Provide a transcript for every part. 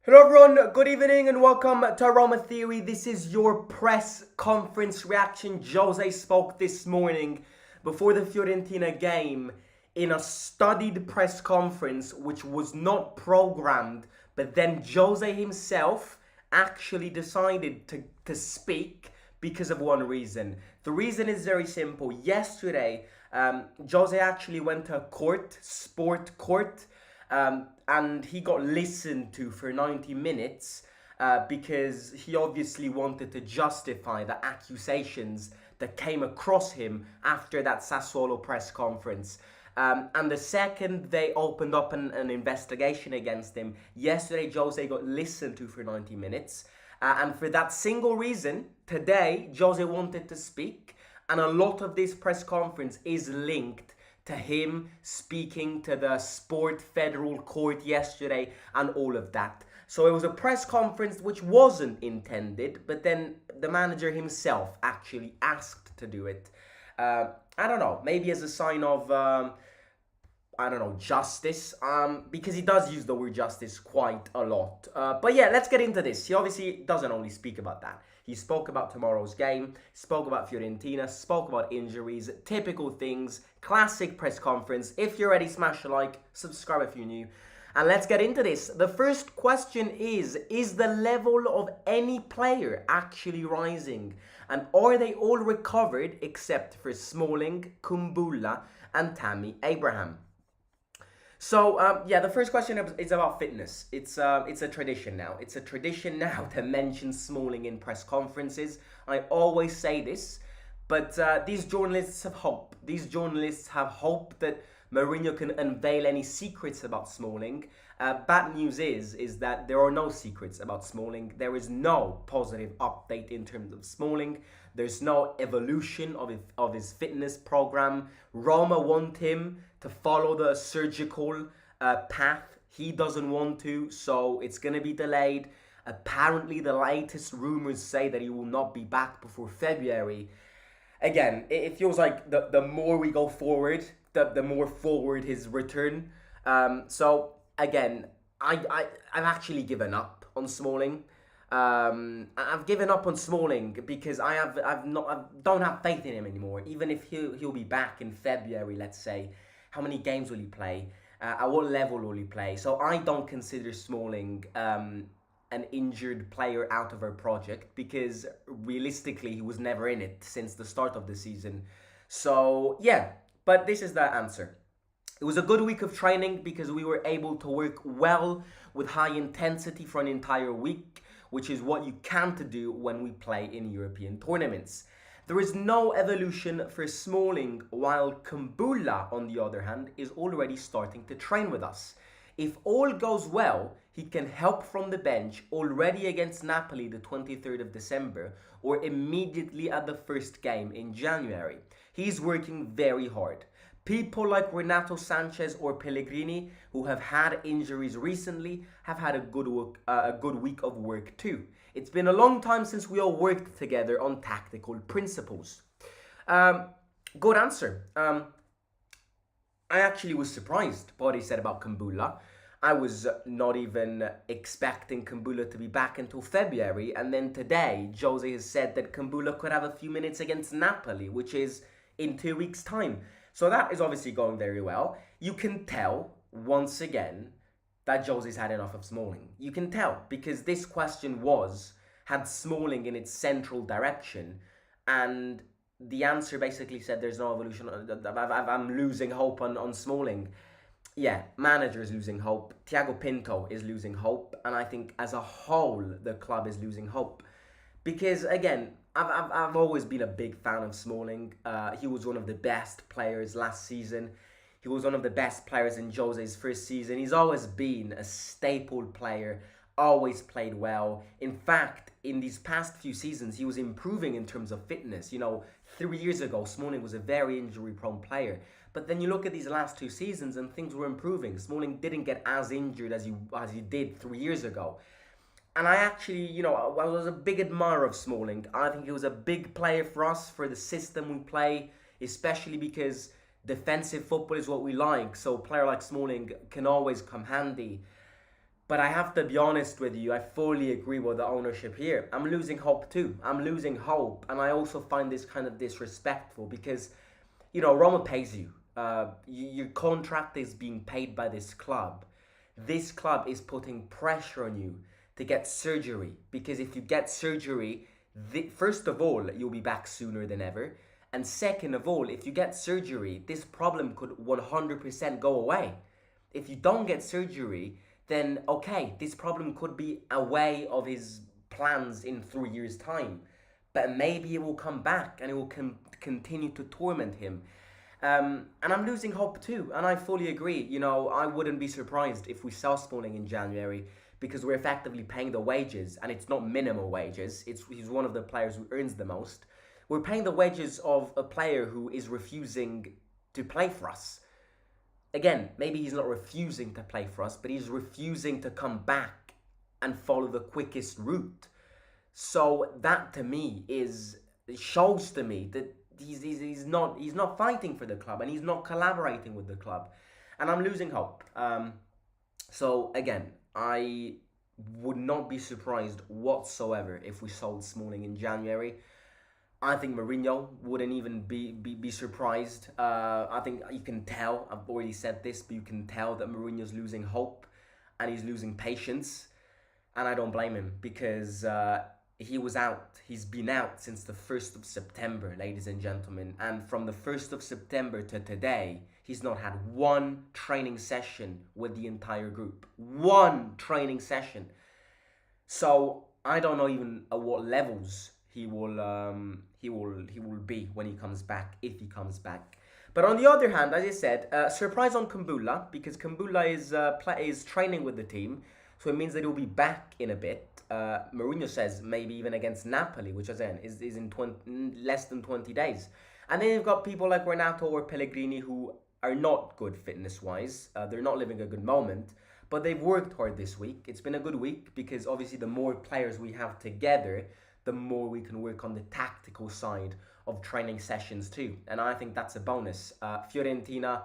Hello everyone, good evening and welcome to Roma Theory. This is your press conference reaction. Jose spoke this morning before the Fiorentina game in a studied press conference which was not programmed, but then Jose himself actually decided to speak because of one reason. The reason is very simple. Yesterday, Jose actually went to a sport court, and he got listened to for 90 minutes because he obviously wanted to justify the accusations that came across him after that Sassuolo press conference. And the second they opened up an investigation against him, yesterday Jose got listened to for 90 minutes. And for that single reason, today Jose wanted to speak, and a lot of this press conference is linked to him speaking to the Sport Federal Court yesterday and all of that. So it was a press conference which wasn't intended, but then the manager himself actually asked to do it. I don't know, maybe as a sign of, justice, because he does use the word justice quite a lot. But yeah, let's get into this. He obviously doesn't only speak about that. He spoke about tomorrow's game, spoke about Fiorentina, spoke about injuries, typical things, classic press conference. If you're ready, smash a like, subscribe if you're new. And let's get into this. The first question is the level of any player actually rising? And are they all recovered except for Smalling, Kumbulla, and Tammy Abraham? So, yeah, the first question is about fitness. It's a tradition now. It's a tradition now to mention Smalling in press conferences. I always say this, but these journalists have hope. These journalists have hope that Mourinho can unveil any secrets about Smalling. Bad news is that there are no secrets about Smalling. There is no positive update in terms of Smalling. There's no evolution of his fitness program. Roma want him to follow the surgical path. He doesn't want to, so it's going to be delayed. Apparently, the latest rumors say that he will not be back before February. Again, it feels like the more we go forward, the more forward his return. So again, I've actually given up on Smalling. I've given up on Smalling because I don't have faith in him anymore. Even if he'll be back in February, let's say, how many games will he play? At what level will he play? So I don't consider Smalling an injured player out of our project, because realistically he was never in it since the start of the season. So yeah, but this is the answer. It was a good week of training because we were able to work well with high intensity for an entire week, which is what you can't do when we play in European tournaments. There is no evolution for Smalling, while Kumbulla, on the other hand, is already starting to train with us. If all goes well, he can help from the bench already against Napoli the 23rd of December, or immediately at the first game in January. He's working very hard. People like Renato Sanchez or Pellegrini, who have had injuries recently, have had a good week of work too. It's been a long time since we all worked together on tactical principles. Good answer. I actually was surprised by what he said about Kumbulla. I was not even expecting Kumbulla to be back until February, and then today Jose has said that Kumbulla could have a few minutes against Napoli, which is in 2 weeks' time. So that is obviously going very well. You can tell, once again, that Jose's had enough of Smalling. You can tell, because this question had Smalling in its central direction, and the answer basically said there's no evolution. I'm losing hope on Smalling. Yeah, manager is losing hope. Thiago Pinto is losing hope, and I think as a whole the club is losing hope, because again, I've always been a big fan of Smalling. He was one of the best players last season. He was one of the best players in Jose's first season. He's always been a staple player, always played well. In fact, in these past few seasons, he was improving in terms of fitness. 3 years ago, Smalling was a very injury-prone player. But then you look at these last 2 seasons and things were improving. Smalling didn't get as injured as he did 3 years ago. And I actually, I was a big admirer of Smalling. I think he was a big player for us, for the system we play, especially because defensive football is what we like. So a player like Smalling can always come handy. But I have to be honest with you, I fully agree with the ownership here. I'm losing hope too. I'm losing hope. And I also find this kind of disrespectful because, Roma pays you. Your contract is being paid by this club. This club is putting pressure on you to get surgery. Because if you get surgery, first of all, you'll be back sooner than ever. And second of all, if you get surgery, this problem could 100% go away. If you don't get surgery, then okay, this problem could be away of his plans in 3 years' time. But maybe it will come back and it will continue to torment him. And I'm losing hope too, and I fully agree. I wouldn't be surprised if we sell Smalling in January because we're effectively paying the wages, and it's not minimal wages. He's one of the players who earns the most. We're paying the wages of a player who is refusing to play for us. Again, maybe he's not refusing to play for us, but he's refusing to come back and follow the quickest route. So that to me shows to me that he's not fighting for the club and he's not collaborating with the club, and I'm losing hope. So again, I would not be surprised whatsoever if we sold Smalling in January. I think Mourinho wouldn't even be surprised. I think you can tell, I've already said this, but you can tell that Mourinho's losing hope and he's losing patience. And I don't blame him because he was out. He's been out since the 1st of September, ladies and gentlemen. And from the 1st of September to today, he's not had one training session with the entire group. One training session. So I don't know even at what levels he will be when he comes back, if he comes back. But on the other hand, as I said, surprise on Kumbulla, because Kumbulla is training with the team, so it means that he'll be back in a bit. Mourinho says maybe even against Napoli, which again is in less than 20 days. And then you've got people like Renato or Pellegrini who are not good fitness-wise. They're not living a good moment, but they've worked hard this week. It's been a good week because obviously the more players we have together, the more we can work on the tactical side of training sessions too. And I think that's a bonus. Fiorentina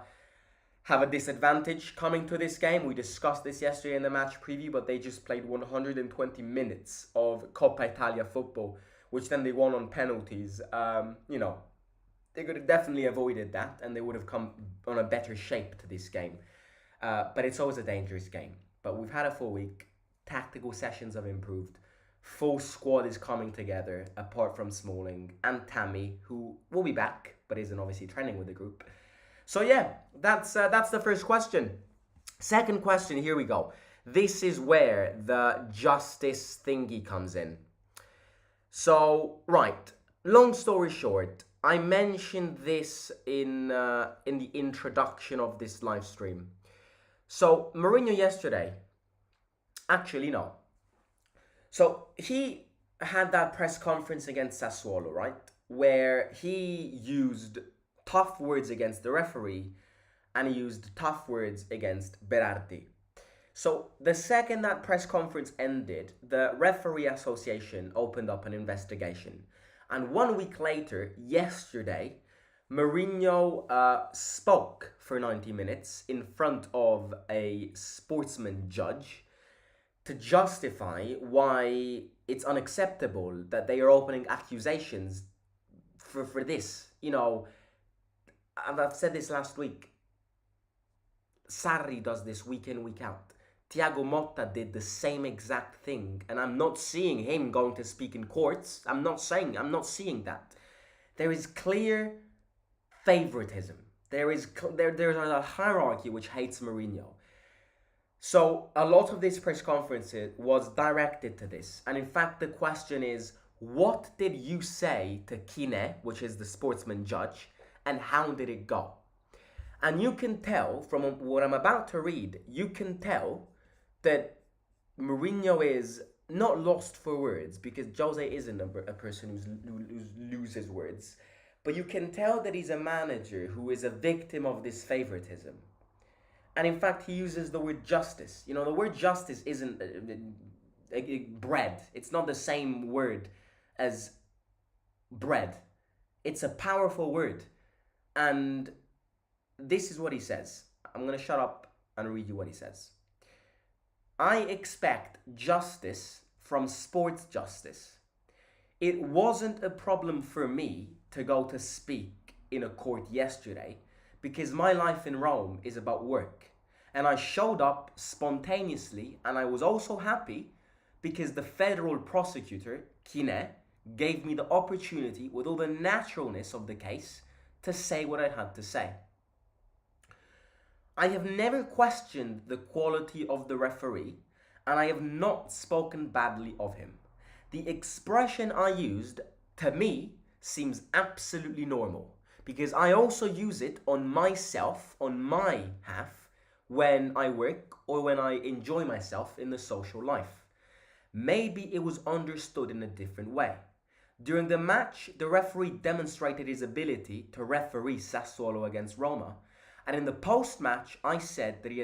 have a disadvantage coming to this game. We discussed this yesterday in the match preview, but they just played 120 minutes of Coppa Italia football, which then they won on penalties. They could have definitely avoided that and they would have come on a better shape to this game. But it's always a dangerous game. But we've had a full week. Tactical sessions have improved. Full squad is coming together, apart from Smalling and Tammy, who will be back, but isn't obviously training with the group. So yeah, that's the first question. Second question, here we go. This is where the justice thingy comes in. So, right, long story short, I mentioned this in the introduction of this live stream. So, Mourinho yesterday, actually no. So, he had that press conference against Sassuolo, right? Where he used tough words against the referee and he used tough words against Berardi. So, the second that press conference ended, the referee association opened up an investigation. And 1 week later, yesterday, Mourinho spoke for 90 minutes in front of a sportsman judge to justify why it's unacceptable that they are opening accusations for this. I've said this last week. Sarri does this week in, week out. Thiago Motta did the same exact thing, and I'm not seeing him going to speak in courts. I'm not seeing that. There is clear favoritism. There's a hierarchy which hates Mourinho. So a lot of this press conference was directed to this. And in fact, the question is, what did you say to Kine, which is the sportsman judge, and how did it go? And you can tell from what I'm about to read, you can tell that Mourinho is not lost for words, because Jose isn't a person who loses words. But you can tell that he's a manager who is a victim of this favoritism. And in fact, he uses the word justice. The word justice isn't bread. It's not the same word as bread. It's a powerful word. And this is what he says. I'm going to shut up and read you what he says. I expect justice from sports justice. It wasn't a problem for me to go to speak in a court yesterday because my life in Rome is about work. And I showed up spontaneously, and I was also happy because the federal prosecutor, Kine, gave me the opportunity, with all the naturalness of the case, to say what I had to say. I have never questioned the quality of the referee, and I have not spoken badly of him. The expression I used, to me, seems absolutely normal, because I also use it on myself, on my half, when I work or when I enjoy myself in the social life. Maybe it was understood in a different way. During the match, the referee demonstrated his ability to referee Sassuolo against Roma, and in the post-match, I said that he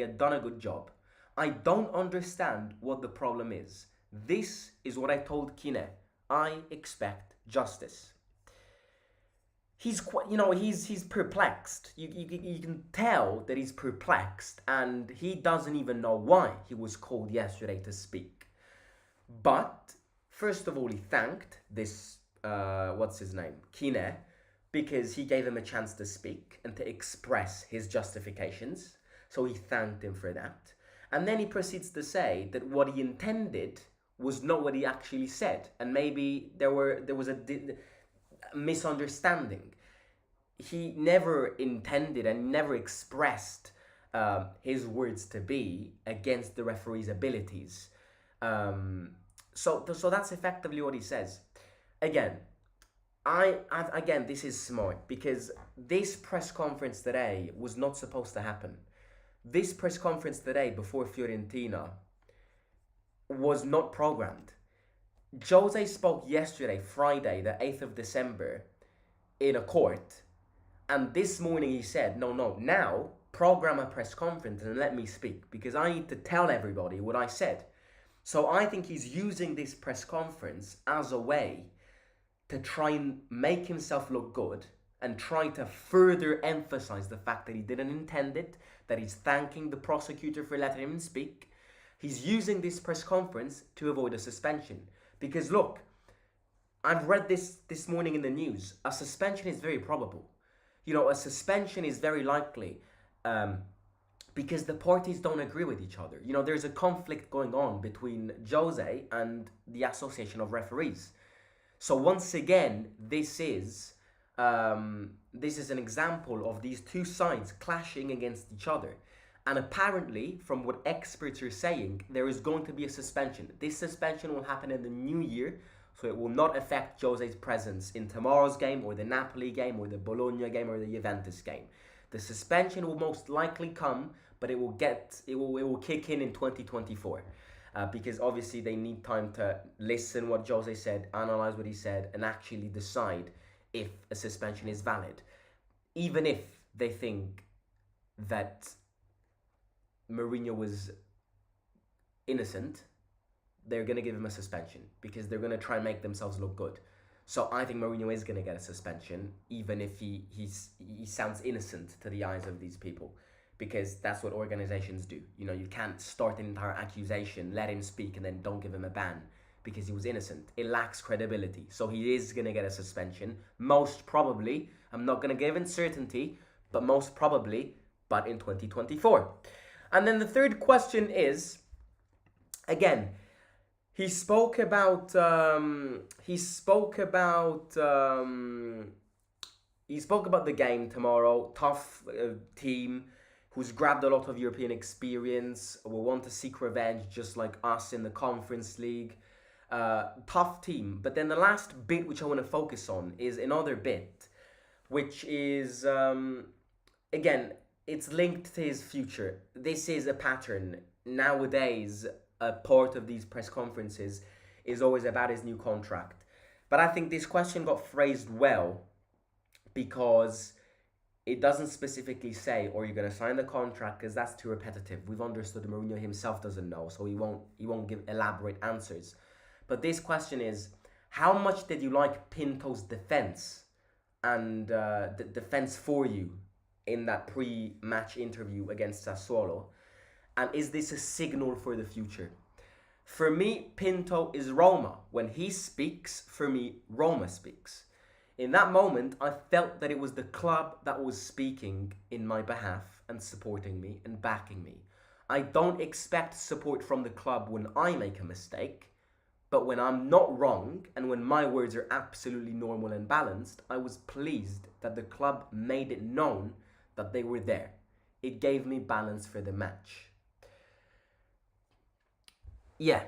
had done a good job. I don't understand what the problem is. This is what I told Kine. I expect justice. He's quite, he's perplexed. You can tell that he's perplexed, and he doesn't even know why he was called yesterday to speak. But first of all, he thanked this what's his name, Kine, because he gave him a chance to speak and to express his justifications. So he thanked him for that. And then he proceeds to say that what he intended was not what he actually said, and maybe there was a misunderstanding. He never intended and never expressed his words to be against the referee's abilities. So that's effectively what he says. Again, again, this is smart, because this press conference today was not supposed to happen. This press conference today before Fiorentina was not programmed. Jose spoke yesterday, Friday, the 8th of December, in a court, and this morning he said, no, now program a press conference and let me speak, because I need to tell everybody what I said. So I think he's using this press conference as a way to try and make himself look good and try to further emphasize the fact that he didn't intend it, that he's thanking the prosecutor for letting him speak. He's using this press conference to avoid a suspension. Because look, I've read this morning in the news. A suspension is very probable. A suspension is very likely because the parties don't agree with each other. There's a conflict going on between Jose and the Association of Referees. So once again, this is an example of these two sides clashing against each other. And apparently, from what experts are saying, there is going to be a suspension. This suspension will happen in the new year, so it will not affect Jose's presence in tomorrow's game, or the Napoli game, or the Bologna game, or the Juventus game. The suspension will most likely come, but it will kick in 2024. Because obviously they need time to listen what Jose said, analyze what he said, and actually decide if a suspension is valid. Even if they think that Mourinho was innocent, they're going to give him a suspension because they're going to try and make themselves look good. So I think Mourinho is going to get a suspension, even if he sounds innocent to the eyes of these people. Because that's what organizations do. You can't start an entire accusation, let him speak, and then don't give him a ban because he was innocent. It lacks credibility. So he is going to get a suspension. Most probably, I'm not going to give certainty, but most probably, but in 2024. And then the third question is, again, he spoke about the game tomorrow. Tough team who's grabbed a lot of European experience, will want to seek revenge just like us in the Conference League. Tough team. But then the last bit which I want to focus on is another bit, which is, again, it's linked to his future. This is a pattern. Nowadays, a part of these press conferences is always about his new contract. But I think this question got phrased well because it doesn't specifically say, or you're going to sign the contract, because that's too repetitive. We've understood Mourinho himself doesn't know, so he won't give elaborate answers. But this question is, how much did you like Pinto's defense and the defense for you in that pre-match interview against Sassuolo? And is this a signal for the future? For me, Pinto is Roma. When he speaks, for me, Roma speaks. In that moment, I felt that it was the club that was speaking in my behalf and supporting me and backing me. I don't expect support from the club when I make a mistake, but when I'm not wrong and when my words are absolutely normal and balanced, I was pleased that the club made it known that they were there. It gave me balance for the match. Yeah,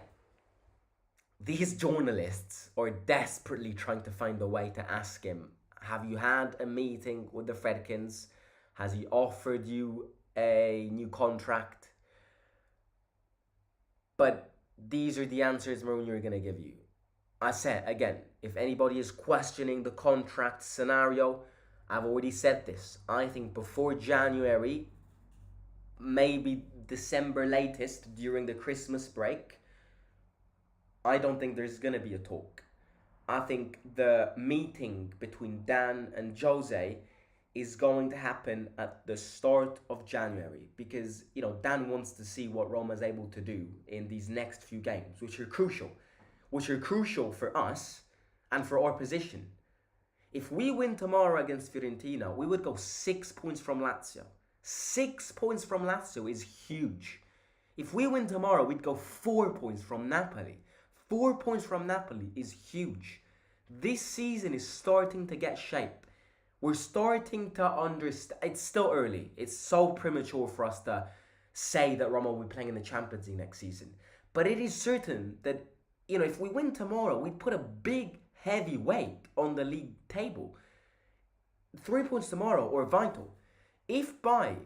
these journalists are desperately trying to find a way to ask him, have you had a meeting with the Fredkins? Has he offered you a new contract? But these are the answers Mourinho are going to give you. I said, again, if anybody is questioning the contract scenario, I've already said this. I think before January, maybe December latest, during the Christmas break, I don't think there's going to be a talk. I think the meeting between Dan and Jose is going to happen at the start of January because, Dan wants to see what Roma's able to do in these next few games, which are crucial for us and for our position. If we win tomorrow against Fiorentina, we would go 6 points from Lazio. 6 points from Lazio is huge. If we win tomorrow, we'd go 4 points from Napoli. 4 points from Napoli is huge. This season is starting to get shape. We're starting to understand. It's still early. It's so premature for us to say that Roma will be playing in the Champions League next season. But it is certain that, if we win tomorrow, we'd put a big, heavy weight on the league table. 3 points tomorrow are vital. If by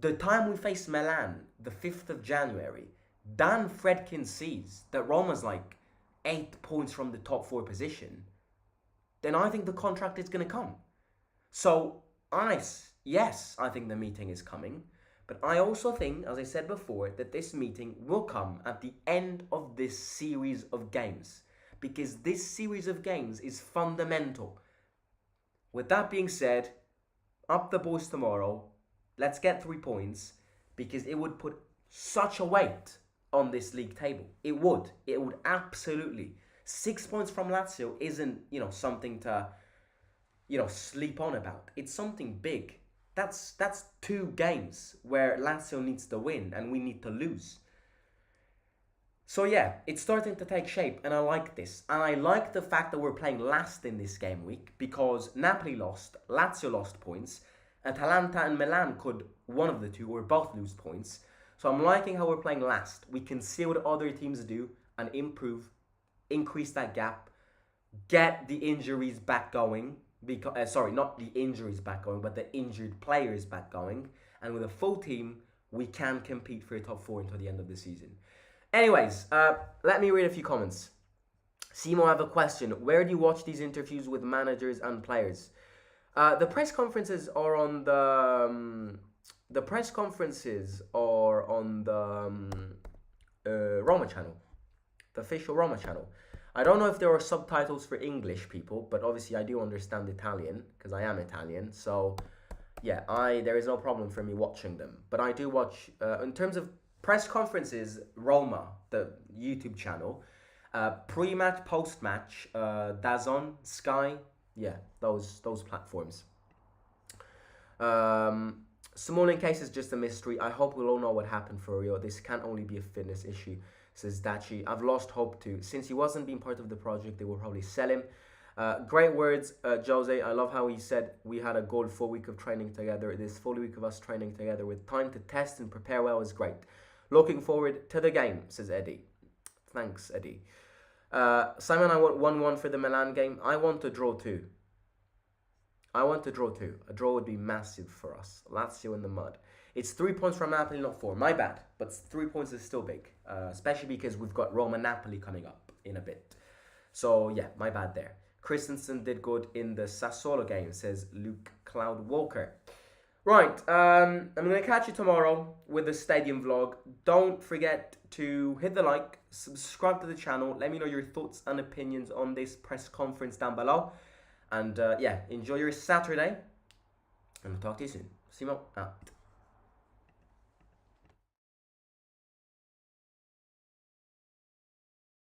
the time we face Milan, the 5th of January, Dan Fredkin sees that Roma's like 8 points from the top 4 position, then I think the contract is going to come. So, yes, I think the meeting is coming. But I also think, as I said before, that this meeting will come at the end of this series of games. Because this series of games is fundamental. With that being said, up the boys tomorrow. Let's get 3 points. Because it would put such a weight on this league table. It would absolutely. 6 points from Lazio isn't, something to, sleep on about. It's something big. That's 2 games where Lazio needs to win and we need to lose. So yeah, it's starting to take shape and I like this. And I like the fact that we're playing last in this game week because Napoli lost, Lazio lost points, Atalanta and Milan could, one of the two or both lose points. So I'm liking how we're playing last. We can see what other teams do and improve, increase that gap, get the injuries back going. Not the injuries back going, but the injured players back going. And with a full team, we can compete for a top 4 until the end of the season. Anyways, let me read a few comments. Simo, I have a question. Where do you watch these interviews with managers and players? The press conferences are on the... Roma channel. The official Roma channel. I don't know if there are subtitles for English people, but obviously I do understand Italian, because I am Italian, so yeah, there is no problem for me watching them. But I do watch, in terms of press conferences, Roma, the YouTube channel, pre-match, post-match, DAZN, Sky, yeah, those platforms. Smalling case is just a mystery. I hope we'll all know what happened for Rio. This can't only be a fitness issue, says Dachi. I've lost hope too. Since he wasn't being part of the project, they will probably sell him. Great words, Jose. I love how he said we had a good full week of training together. This full week of us training together with time to test and prepare well is great. Looking forward to the game, says Eddie. Thanks, Eddie. Simon, I want 1-1 for the Milan game. I want a draw too. A draw would be massive for us. Lazio in the mud. It's 3 points from Napoli, not 4. My bad. But 3 points is still big. Especially because we've got Roma-Napoli coming up in a bit. So, yeah, my bad there. Christensen did good in the Sassuolo game, says Luke Cloud Walker. Right, I'm going to catch you tomorrow with the stadium vlog. Don't forget to hit the like, subscribe to the channel. Let me know your thoughts and opinions on this press conference down below. And yeah, enjoy your Saturday. And I'll talk to you soon. Simo out.